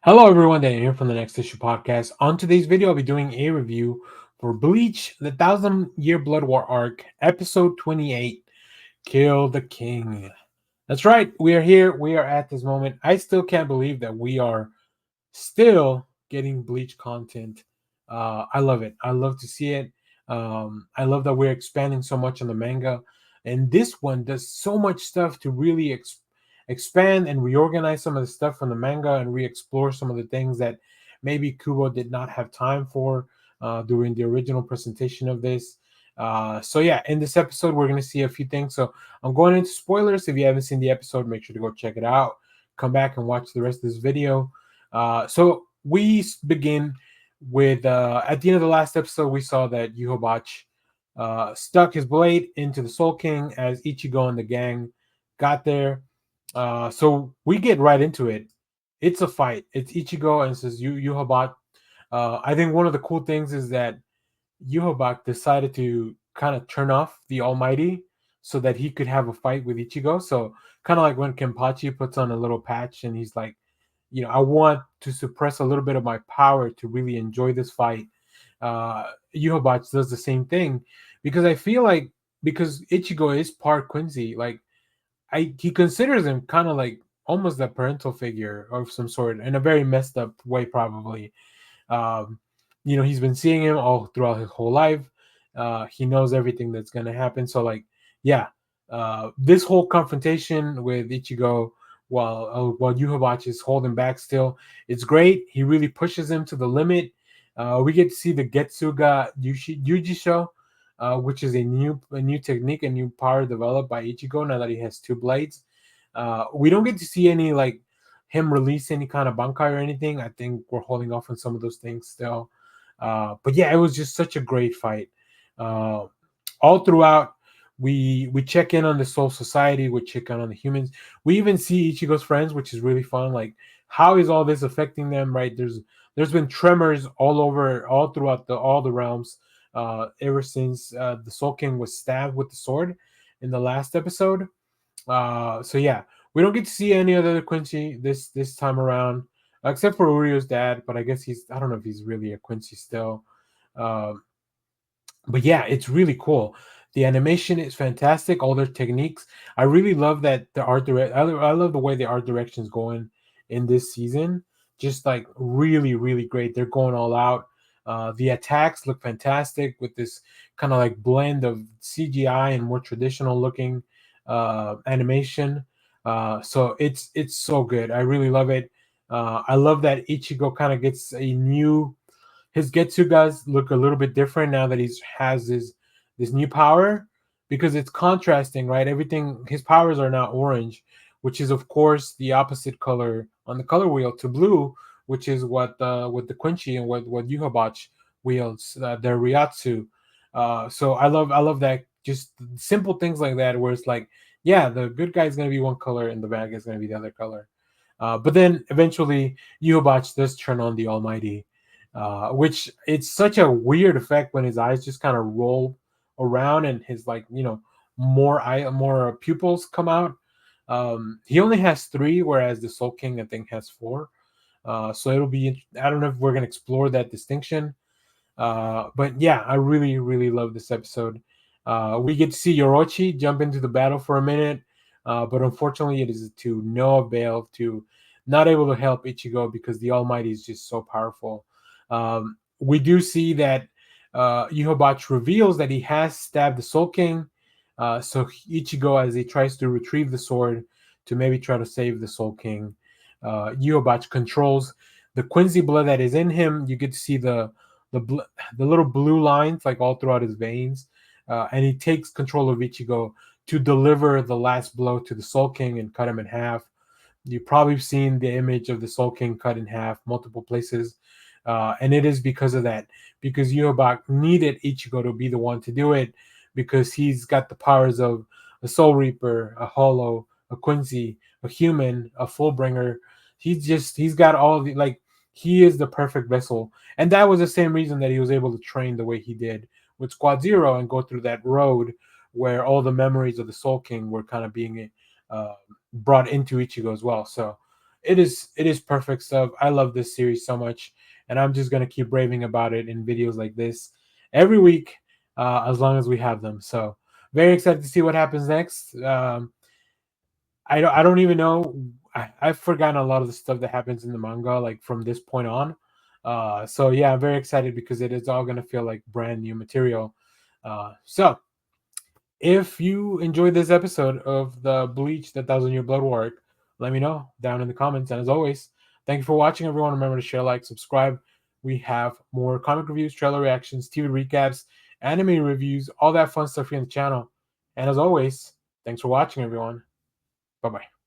Hello, everyone. Daniel here from the Next Issue Podcast. On today's video, I'll be doing a review for Bleach, the Thousand Year Blood War arc, episode 28, Kill the King. That's right. We are here. We are at this moment. I still can't believe that we are still getting Bleach content. I love it. I love to see it. I love that we're expanding so much on the manga, and this one does so much stuff to really expand and reorganize some of the stuff from the manga and re-explore some of the things that maybe Kubo did not have time for during the original presentation of this. So yeah, in this episode, we're gonna see a few things. So I'm going into spoilers. If you haven't seen the episode, make sure to go check it out. Come back and watch the rest of this video. So we begin with at the end of the last episode, we saw that Yuhobach stuck his blade into the Soul King as Ichigo and the gang got there. So we get right into it. It's a fight. It's Ichigo and says Yuhobach. I think one of the cool things is that Yuhobach decided to kind of turn off the Almighty so that he could have a fight with Ichigo. So kind of like when Kenpachi puts on a little patch and he's like, I want to suppress a little bit of my power to really enjoy this fight. Yuhobach does the same thing because I feel like because Ichigo is part Quincy, like he considers him kind of like almost a parental figure of some sort in a very messed up way, probably. Um, he's been seeing him all throughout his whole life. He knows everything that's gonna happen. So like, yeah, this whole confrontation with Ichigo while Yuhabach is holding back still, it's great. He really pushes him to the limit. We get to see the Getsuga Yuji show, which is a new technique, a new power developed by Ichigo now that he has two blades. We don't get to see any like him release any kind of bankai or anything. I think we're holding off on some of those things still. But yeah, it was just such a great fight. Uh, all throughout, we check in on the Soul Society, we check in on the humans. We even see Ichigo's friends, which is really fun. Like, how is all this affecting them? Right? There's been tremors all throughout all the realms. Ever since the Soul King was stabbed with the sword in the last episode. So yeah, we don't get to see any other Quincy this time around, except for Urio's dad. But I guess I don't know if he's really a Quincy still. Um, but yeah, it's really cool. The animation is fantastic. All their techniques. I really love that the art direct. I love the way the art direction is going in this season. Just like really, really great. They're going all out. The attacks look fantastic with this kind of like blend of CGI and more traditional looking animation. So it's so good. I really love it. I love that Ichigo kind of gets his Getsugas look a little bit different now that he's has this new power because it's contrasting, right? Everything his powers are now orange, which is of course the opposite color on the color wheel to blue, which is what the Quincy and what Yuhabach wields, their Ryatsu. So I love that just simple things like that where it's like, yeah, the good guy is gonna be one color and the bad guy is gonna be the other color. But then eventually Yuhabach does turn on the Almighty, which it's such a weird effect when his eyes just kind of roll around and his like more pupils come out. He only has three, whereas the Soul King I think has four. So it'll be I don't know if we're gonna explore that distinction. But yeah, I really really love this episode. We get to see Yorochi jump into the battle for a minute, but unfortunately it is to no avail, to not able to help Ichigo because the Almighty is just so powerful. We do see that Yuhobach reveals that he has stabbed the Soul King. So Ichigo, as he tries to retrieve the sword to maybe try to save the Soul King, Yuhobach controls the Quincy blood that is in him. You get to see the bl- the little blue lines like all throughout his veins, and he takes control of Ichigo to deliver the last blow to the Soul King and cut him in half. You've probably seen the image of the Soul King cut in half multiple places. And it is because of that, because Yuobak needed Ichigo to be the one to do it, because he's got the powers of a Soul Reaper, a Hollow, a Quincy, a human, a Fullbringer. He's got all the like he is the perfect vessel, and that was the same reason that he was able to train the way he did with Squad Zero and go through that road where all the memories of the Soul King were kind of being uh, brought into Ichigo as well. So it is perfect stuff. I love this series so much, and I'm just gonna keep raving about it in videos like this every week, as long as we have them. So very excited to see what happens next. I don't even know. I've forgotten a lot of the stuff that happens in the manga, like from this point on. So yeah, I'm very excited because it is all gonna feel like brand new material. So if you enjoyed this episode of the Bleach, the Thousand Year Blood War, let me know down in the comments. And as always, thank you for watching, everyone. Remember to share, like, subscribe. We have more comic reviews, trailer reactions, TV recaps, anime reviews, all that fun stuff here on the channel. And as always, thanks for watching, everyone. Bye bye.